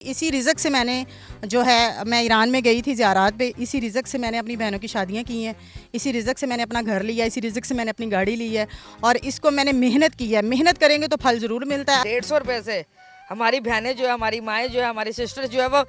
इसी रिज़्क से मैंने जो है मैं ईरान में गई थी ज़ियारात पे। इसी रिज़्क से मैंने अपनी बहनों की शादियां की हैं। इसी रिज़्क से मैंने अपना घर लिया। इसी रिज़्क से मैंने अपनी गाड़ी ली है और इसको मैंने मेहनत की है। मेहनत करेंगे तो फल ज़रूर मिलता है। 150 रुपए से हमारी बहनें जो है, हमारी माएँ जो है, हमारी सिस्टर जो है वो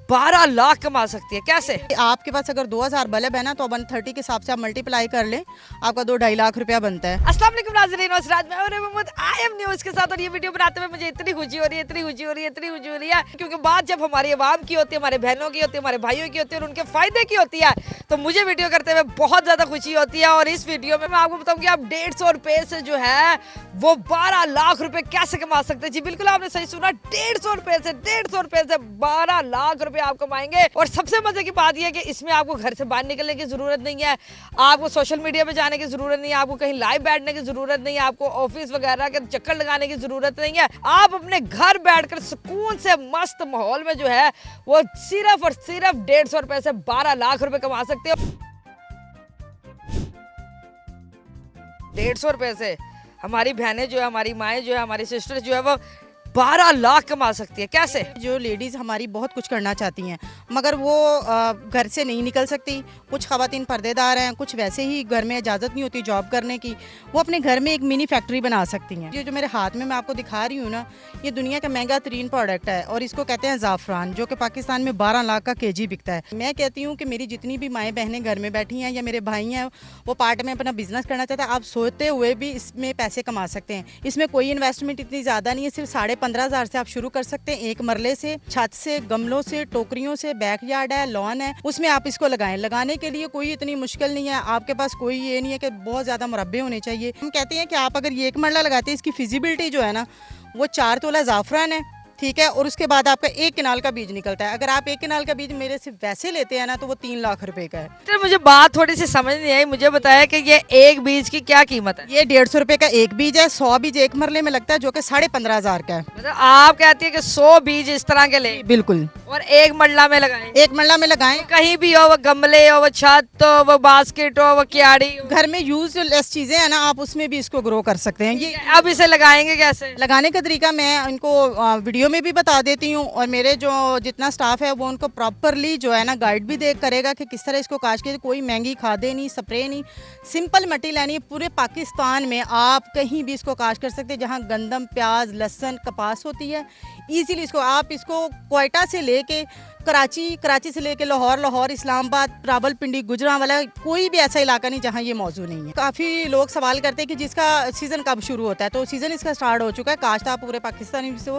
12 लाख कमा सकती है। कैसे? आपके पास अगर 2000 बल्ब है ना तो 130 के हिसाब से आप मल्टीप्लाई कर लें, आपका 2-2.5 लाख रुपया बनता है। अस्सलाम वालेकुम नाज़रीन, मोहम्मद आई एम न्यूज़ के साथ। और ये वीडियो बनाते हुए मुझे इतनी खुशी हो रही है, इतनी खुशी हो रही है, इतनी खुशी हो रही है, क्योंकि बात जब हमारी आवाम की होती है, हमारे बहनों की होती है, हमारे भाइयों की होती है और उनके फायदे की होती है, तो मुझे वीडियो करते हुए बहुत ज़्यादा खुशी होती है। और इस वीडियो में मैं आपको बताऊँ कि आप 150 रुपए से जो है वो 12 लाख रुपए कैसे कमा सकते हैं। जी बिल्कुल, आपने सही सुना, 150 रुपए से 12 लाख रुपए आप कमाएंगे। और सबसे मजे की बात यह है कि इसमें आपको घर से बाहर निकलने की जरूरत नहीं है, आपको सोशल मीडिया पे जाने की जरूरत नहीं है, आपको कहीं लाइव बैठने की जरूरत नहीं है, आपको ऑफिस वगैरह के चक्कर लगाने की जरूरत नहीं है। आप अपने घर बैठकर सुकून से मस्त माहौल में जो है वो सिर्फ और सिर्फ 150 रुपए से 12 लाख रुपए कमा सकते हो। 150 रुपए से हमारी बहनें जो है, हमारी माएँ जो है, हमारी सिस्टर जो है वो 12 लाख कमा सकती है। कैसे? जो लेडीज़ हमारी बहुत कुछ करना चाहती हैं मगर वो घर से नहीं निकल सकती। कुछ ख़वातीन पर्देदार हैं, कुछ वैसे ही घर में इजाज़त नहीं होती जॉब करने की, वो अपने घर में एक मिनी फैक्ट्री बना सकती हैं। ये जो मेरे हाथ में मैं आपको दिखा रही हूँ ना, ये दुनिया का महंगा तरीन प्रोडक्ट है और इसको कहते हैं ज़ाफ़रान, जो कि पाकिस्तान में 12 लाख का केजी बिकता है। मैं कहती हूँ कि मेरी जितनी भी माएँ बहनें घर में बैठी हैं या मेरे भाई हैं वो पार्ट में अपना बिजनेस करना चाहते हैं, आप सोते हुए भी इसमें पैसे कमा सकते हैं। इसमें कोई इन्वेस्टमेंट इतनी ज़्यादा नहीं है, सिर्फ 15,500 से आप शुरू कर सकते हैं। एक मरले से, छत से, गमलों से, टोकरियों से, बैकयार्ड है, लॉन है, उसमें आप इसको लगाएं। लगाने के लिए कोई इतनी मुश्किल नहीं है। आपके पास कोई ये नहीं है कि बहुत ज़्यादा मुरब्बे होने चाहिए। हम कहते हैं कि आप अगर ये एक मरला लगाते हैं, इसकी फिजिबिलिटी जो है ना वो 4 तोला ज़ाफ़रान है, ठीक है, और उसके बाद आपका 1 किनाल का बीज निकलता है। अगर आप 1 किनाल का बीज मेरे से वैसे लेते हैं ना तो वो 3 लाख रुपए का है। तो मुझे बात थोड़ी सी समझ नहीं आई, मुझे बताया कि ये एक बीज की क्या कीमत है? ये 150 रुपए का एक बीज है। 100 बीज एक मरले में लगता है, जो कि 15,500 का है। मतलब आप कहती है कि 100 बीज इस तरह के ले बिल्कुल, और एक मरला में लगाएं। एक मरला में लगाएं। कहीं भी हो, वो गमले हो, वो छत हो, वो बास्केट हो, वो क्यारी हो, घर में यूज लेस चीजें हैं ना, आप उसमें भी इसको ग्रो कर सकते हैं। ये अब इसे लगाएंगे कैसे? लगाने का तरीका मैं इनको वीडियो में भी बता देती हूँ और मेरे जो जितना स्टाफ है वो उनको प्रॉपरली जो है ना गाइड भी दे करेगा कि किस तरह इसको काश के। कोई महंगी खादें नहीं, स्प्रे नहीं, सिंपल मिट्टी लेनी है। पूरे पाकिस्तान में आप कहीं भी इसको काश कर सकते हैं, जहाँ गंदम, प्याज, लहसुन, कपास होती है। ईजीली इसको आप क्वेटा से लेके कराची से लेके लाहौर, लाहौर इस्लामाबाद, रावलपिंडी, गुजरांवाला, कोई भी ऐसा इलाका नहीं जहाँ ये मौजूद नहीं है। काफ़ी लोग सवाल करते हैं कि जिसका सीज़न कब शुरू होता है, तो सीज़न इसका स्टार्ट हो चुका है। काश्त आप पूरे पाकिस्तान से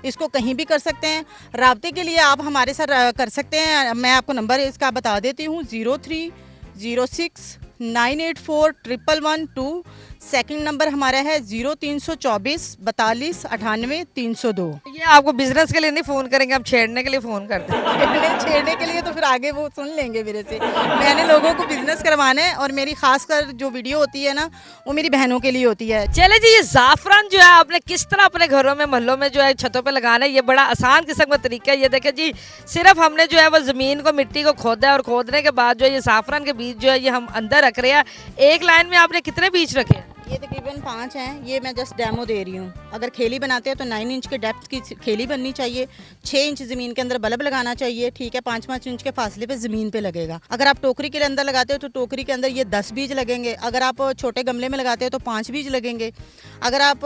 इसको कहीं भी कर सकते हैं। राब्ते के लिए आप हमारे साथ कर सकते हैं। मैं आपको नंबर इसका बता देती हूँ, 0306984112। सेकंड नंबर हमारा है 0324 42 98 302। ये आपको बिजनेस के लिए नहीं फोन करेंगे, आप छेड़ने के लिए फोन करते हैं। छेड़ने के लिए तो फिर आगे वो सुन लेंगे मेरे से। मैंने लोगों को बिजनेस करवाना है और मेरी खासकर जो वीडियो होती है ना वो मेरी बहनों के लिए होती है। चले जी, ये जाफरान जो है आपने किस तरह अपने घरों में, मोहल्लों में जो है छतों पे लगाना है, ये बड़ा आसान किस्म का तरीका है। ये देखे जी, सिर्फ हमने जो है वो जमीन को, मिट्टी को खोदा है और खोदने के बाद जो है ये जाफरान के बीज जो है ये हम अंदर रख रहे हैं। एक लाइन में आपने कितने बीज रखे हैं? ये तकरीबन 5 हैं। ये मैं जस्ट डेमो दे रही हूँ। अगर खेली बनाते हैं तो 9 इंच के डेप्थ की खेली बननी चाहिए। 6 इंच ज़मीन के अंदर बल्ब लगाना चाहिए, ठीक है। 5-5 इंच के फासले पे ज़मीन पे लगेगा। अगर आप टोकरी के अंदर लगाते हो तो टोकरी के अंदर ये 10 बीज लगेंगे। अगर आप छोटे गमले में लगाते हो तो 5 बीज लगेंगे। अगर आप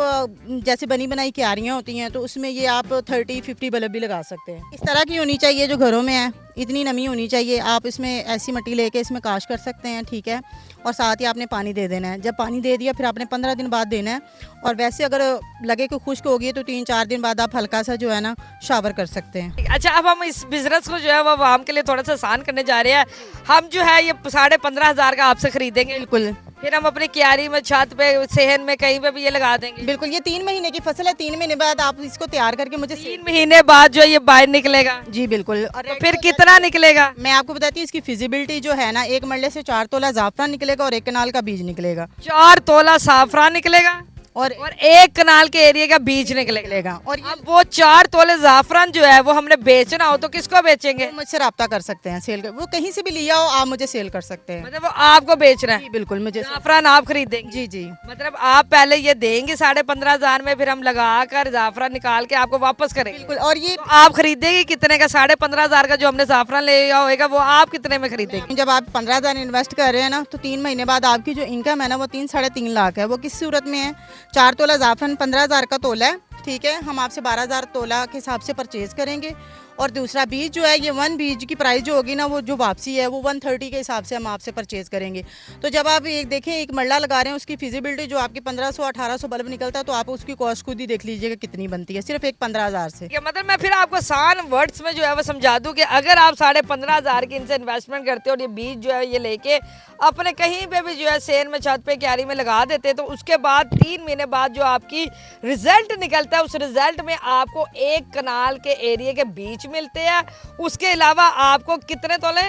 जैसे बनी बनाई क्यारियाँ होती हैं तो उसमें ये आप 30-50 बल्ब भी लगा सकते हैं। इस तरह की होनी चाहिए जो घरों में है, इतनी नमी होनी चाहिए। आप इसमें ऐसी मिट्टी लेके इसमें काश कर सकते हैं, ठीक है। और साथ ही आपने पानी दे देना है। जब पानी दे दिया फिर आपने 15 दिन बाद देना है। और वैसे अगर लगे कि खुश्क होगी तो 3-4 दिन बाद आप हल्का सा जो है ना शावर कर सकते हैं। अच्छा, अब हम इस बिजनेस को जो है वो आवाम के लिए थोड़ा सा आसान करने जा रहे हैं। हम जो है ये 15,500 का आपसे खरीदेंगे, बिल्कुल। फिर हम अपनी क्यारी में, छत पे, सेहन में, कहीं पे भी ये लगा देंगे। बिल्कुल, ये 3 महीने की फसल है। 3 महीने बाद आप इसको तैयार करके मुझे 3 महीने बाद जो है ये बाहर निकलेगा। जी बिल्कुल। और तो फिर कितना निकलेगा? मैं आपको बताती हूँ इसकी फिजिबिलिटी जो है ना, एक मरले से 4 तोला ज़ाफ़रान निकलेगा और 1 कनाल का बीज निकलेगा। 4 तोला साफरान निकलेगा और और 1 कनाल के एरिया का बीज निकलेगा। निकलेगा। और ये अब वो 4 तोले जाफरान जो है वो हमने बेचना हो तो किसको बेचेंगे? वो मुझसे रब्ता कर सकते हैं, सेल कर, वो कहीं से भी लिया हो आप मुझे सेल कर सकते हैं। मतलब वो आपको बेचना जी है, बिल्कुल मुझे जाफरान आप खरीदेंगे? जी जी मतलब आप पहले ये देंगे 15,500 में, फिर हम लगा कर जाफरान निकाल के आपको वापस करेंगे। बिल्कुल। और ये तो आप खरीदेंगे कितने का? 15,500 का जो हमने जाफरान लिया होगा वो आप कितने में खरीदेंगे? जब आप 15,000 इन्वेस्ट कर रहे हैं ना, तो 3 महीने बाद आपकी जो इनकम है ना वो 3-3.5 लाख है। वो किस सूरत में है? 4 तोला जाफरान 15,000 का तोला है, ठीक है, हम आपसे 12,000 तोला के हिसाब से परचेज करेंगे। और दूसरा बीज जो है, ये 1 बीज की प्राइस जो होगी ना, वो जो वापसी है वो 130 के हिसाब से हम आपसे परचेज करेंगे। तो जब आप एक देखें, एक मरला लगा रहे हैं, उसकी फिजिबिलिटी जो आपकी 1500-1800 बल्ब निकलता है, तो आप उसकी कॉस्ट खुद ही देख लीजिएगा कितनी बनती है, सिर्फ एक 15,000 से। ठीक है, मतलब मैं फिर आपको आसान वर्ड्स में जो है वो समझा दूं कि अगर आप 15,500 की इनसे इन्वेस्टमेंट करते हो और ये बीज जो है ये लेके अपने कहीं पे भी जो है सेन में, छत पे, क्यारी में लगा देते हैं, तो उसके बाद 3 महीने बाद जो आपकी रिजल्ट निकलता है, उस रिजल्ट में आपको 1 कनाल के एरिया के बीज मिलते हैं। उसके अलावा आपको कितने तोले?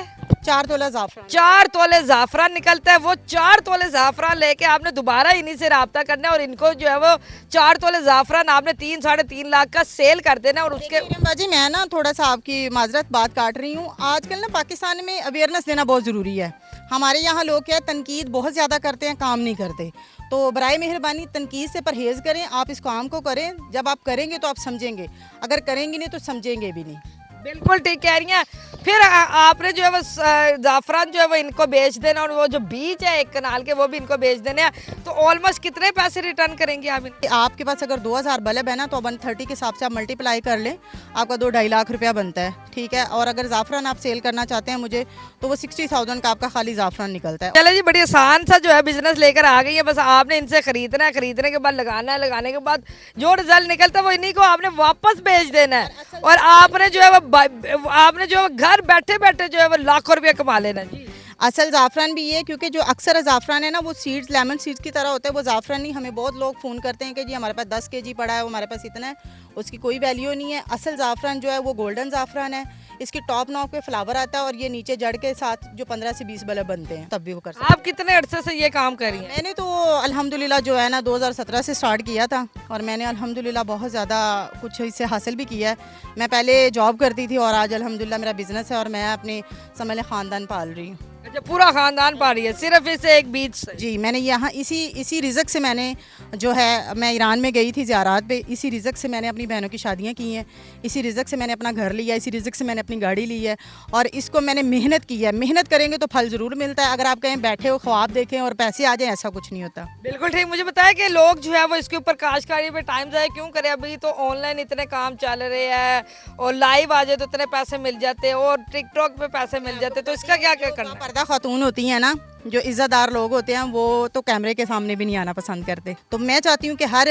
4 तोला जाफरान। 4 तोले जाफरान निकलता है। वो 4 तोले जाफरान लेके आपने दोबारा इन्हीं से रब्ता करना है और इनको जो है वो 4 तोले जाफरान आपने 3-3.5 लाख का सेल कर देना। और उसके बाजी मैं ना थोड़ा सा आपकी माजरत बात काट रही हूँ। आजकल ना पाकिस्तान में अवेयरनेस देना बहुत ज़रूरी है। हमारे यहाँ लोग क्या है, तनकीद बहुत ज़्यादा करते हैं, काम नहीं करते। तो बराए मेहरबानी तनकीद से परहेज़ करें, आप इस काम को करें। जब आप करेंगे तो आप समझेंगे, अगर करेंगे नहीं तो समझेंगे भी नहीं। बिल्कुल ठीक कह रही हैं। फिर आपने जो है वो जाफरान जो है वो इनको बेच देना और वो जो बीज है 1 कनाल के वो भी इनको बेच देने हैं। तो ऑलमोस्ट कितने पैसे रिटर्न करेंगे आप इनको? आपके पास अगर 2,000 बल्ब है ना, तो 130 के हिसाब से आप मल्टीप्लाई कर लें, आपका 2-2.5 लाख रुपया बनता है, ठीक है। और अगर जाफरान आप सेल करना चाहते हैं मुझे, तो वो 60,000 का आपका खाली जाफरान निकलता है। चलो जी, बड़ी आसान सा जो है बिजनेस लेकर आ गई है। बस आपने इनसे खरीदना है, खरीदने के बाद लगाना है, लगाने के बाद जो रिजल्ट निकलता है वो इन्हीं को आपने वापस बेच देना है। और आपने जो है वो आपने जो है घर बैठे बैठे जो है वो लाखों रुपया कमा लेना जी। असल ज़ाफ़रान भी ये, क्योंकि जो अक्सर ज़ाफ़रान है ना वो सीड्स, लेमन सीड्स की तरह होता है, वो ज़ाफ़रान नहीं। हमें बहुत लोग फ़ोन करते हैं कि जी हमारे पास 10 केजी पड़ा है, वो हमारे पास इतना है, उसकी कोई वैल्यू नहीं है। असल ज़ाफ़रान जो है वो गोल्डन ज़ाफ़रान है। इसकी टॉप नॉक पे फ्लावर आता है और ये नीचे जड़ के साथ जो 15 से 20 बल्ब बनते हैं, तब भी वो कर सकते हैं। आप कितने अरसे से ये काम कर रही हैं? मैंने तो अल्हम्दुलिल्लाह जो है ना 2017 से स्टार्ट किया था और मैंने अल्हम्दुलिल्लाह बहुत ज़्यादा कुछ इससे हासिल भी किया है। मैं पहले जॉब करती थी और आज अल्हम्दुलिल्लाह मेरा बिज़नेस है और मैं अपने समझ लें ख़ानदान पाल रही हूँ। अच्छा, पूरा खानदान पा रही है सिर्फ इसे एक बीज से? जी, मैंने यहाँ इसी रिज़्क से मैंने जो है, मैं ईरान में गई थी ज़ियारात पे, इसी रिज़्क से मैंने अपनी बहनों की शादियाँ की हैं, इसी रिज़्क से मैंने अपना घर लिया, इसी रिज़्क से मैंने अपनी गाड़ी ली है और इसको मैंने मेहनत की है। मेहनत करेंगे तो फल ज़रूर मिलता है। अगर आप कहीं बैठे हो, ख्वाब देखें और पैसे आ जाएँ, ऐसा कुछ नहीं होता। बिल्कुल ठीक। मुझे बताया कि लोग जो है वो इसके ऊपर काश्तकारी पे टाइम ज़ाया क्यों करें? अभी तो ऑनलाइन इतने काम चल रहे हैं और लाइव आ जाए तो इतने पैसे मिल जाते हैं और टिकटॉक पे पैसे मिल जाते हैं, तो इसका क्या क्या करना है? पर्दा खातून होती हैं ना, जो इज़्ज़तदार लोग होते हैं, वो तो कैमरे के सामने भी नहीं आना पसंद करते। तो मैं चाहती हूँ कि हर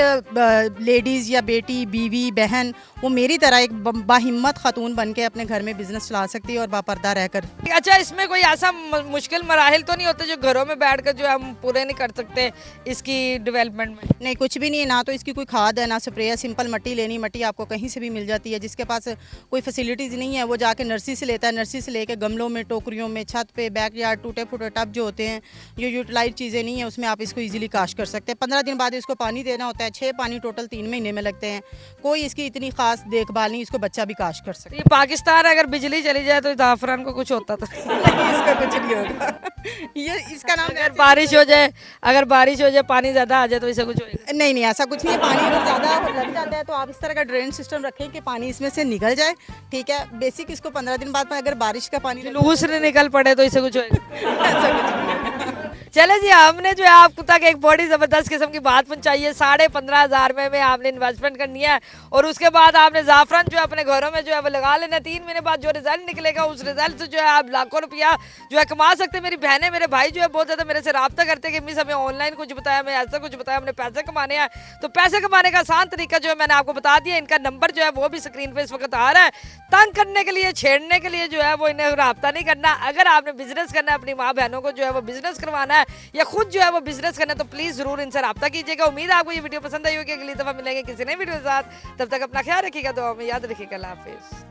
लेडीज़ या बेटी, बीवी, बहन वो मेरी तरह एक बाहिम्मत खातून बन के अपने घर में बिजनेस चला सकती है और बापर्दा रहकर। अच्छा, इसमें कोई ऐसा मुश्किल मराहिल तो नहीं होते जो घरों में बैठ कर जो है हम पूरे नहीं कर सकते इसकी डेवलपमेंट में? नहीं, कुछ भी नहीं है। ना तो इसकी कोई खाद है, ना स्प्रे है। सिंपल मट्टी लेनी, मट्टी आपको कहीं से भी मिल जाती है। जिसके पास कोई फैसिलिटीज़ नहीं है वो जाके नर्सरी से लेता है। नर्सरी से लेके गमलों में, टोकरियों में, छत पे, बैकयार्ड, टूटे फूटे टब जो होते हैं, जो यूटिलाइज चीज़ें नहीं है, उसमें आप इसको इजीली काश कर सकते हैं। 15 दिन बाद इसको पानी देना होता है। 6 पानी टोटल 3 महीने में लगते हैं। कोई इसकी इतनी खास देखभाल नहीं, इसको बच्चा भी काश कर सकता ये पाकिस्तान अगर बिजली चली जाए तो जाफरान को कुछ होता था? है। इसका कुछ नहीं होगा। ये इसका नाम अगर बारिश हो जाए, अगर बारिश हो जाए, पानी ज़्यादा आ जाए तो इसे कुछ होएगा? नहीं नहीं, ऐसा कुछ नहीं है। पानी अगर ज़्यादा लग जाता है तो आप इस तरह का ड्रेन सिस्टम रखें कि पानी इसमें से निकल जाए, ठीक है। बेसिक इसको 15 दिन बाद में अगर बारिश का पानी लूस नहीं निकल पड़े तो इसे कुछ होएगा? ऐसा कुछ नहीं है। चले जी, हमने जो है आपको तक एक बड़ी ज़बरदस्त किस्म की बात पहुंचाई है। 15,500 में आपने इन्वेस्टमेंट करनी है और उसके बाद आपने जाफरान जो है अपने घरों में जो है वो लगा लेना। 3 महीने बाद जो रिजल्ट निकलेगा उस रिजल्ट से जो है आप लाखों रुपया जो है कमा सकते हैं। मेरी बहनें, मेरे भाई जो है बहुत ज़्यादा मेरे से रब्ता करते हैं कि मिस हमें ऑनलाइन कुछ बताया, हमें ऐसा कुछ बताया, हमने पैसे कमाने हैं। तो पैसे कमाने का आसान तरीका जो है मैंने आपको बता दिया। इनका नंबर जो है वो भी स्क्रीन पर इस वक्त आ रहा है। तंग करने के लिए, छेड़ने के लिए जो है वो इन्हें रब्ता नहीं करना। अगर आपने बिजनेस करना है, अपनी माँ बहनों को जो है वो बिजनेस करवाना है या खुद जो है वो बिजनेस करना है, तो प्लीज जरूर इनसे रब्ता कीजिएगा। उम्मीद है आपको ये वीडियो पसंद आई होगी। अगली दफा मिलेंगे किसी नई वीडियो के साथ। तब तक अपना ख्याल रखिएगा, दुआ में याद रखिएगा। अल्लाह हाफिज़।